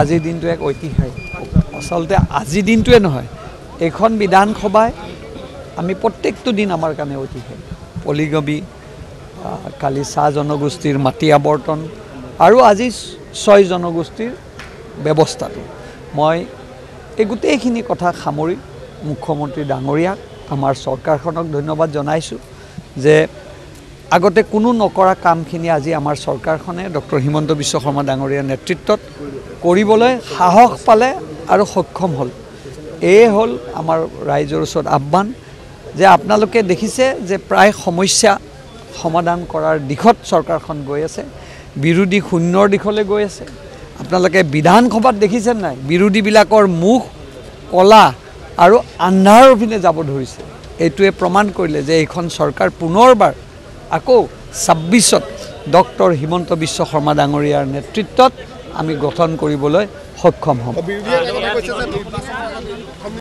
আজিৰ দিনটো এক ঐতিহাসিক আচলতে আজিৰ দিনটোৱে নহয় এখন বিধানসভায় আমি প্ৰত্যেকটো দিন আমাৰ কাৰণে ঐতিহাসিক পলিগবি কালি চাহ জনগোষ্ঠীৰ মাটি আৱৰ্তন আৰু আজি 6 জনগোষ্ঠীৰ ব্যৱস্থাটো মই এই গোটেইখিনি কথা সামৰি মুখ্যমন্ত্ৰী ডাঙৰীয়াক আমাৰ চৰকাৰখনক ধন্যবাদ জনাইছোঁ যে আগতে কোনো নকৰা কামখিনি আজি আমাৰ চৰকাৰখনে ডক্টৰ হিমন্ত বিশ্ব শৰ্মা ডাঙৰীয়াৰ নেতৃত্বত কৰিবলৈ সাহস পালে আৰু সক্ষম হ'ল এই হ'ল আমাৰ ৰাইজৰ ওচৰত আহ্বান যে আপোনালোকে দেখিছে যে প্ৰায় সমস্যা সমাধান কৰাৰ দিশত চৰকাৰখন গৈ আছে বিৰোধী শূন্যৰ দিশলৈ গৈ আছে আপোনালোকে বিধানসভাত দেখিছে নাই বিৰোধীবিলাকৰ মুখ কলা আৰু আন্ধাৰৰ পিনে যাব ধৰিছে এইটোৱে প্ৰমাণ কৰিলে যে এইখন চৰকাৰ পুনৰবাৰ আকৌ 26ত ডক্টৰ হিমন্ত বিশ্ব শৰ্মা ডাঙৰীয়াৰ নেতৃত্বত আমি গঠন কৰিবলৈ সক্ষম হ'ম।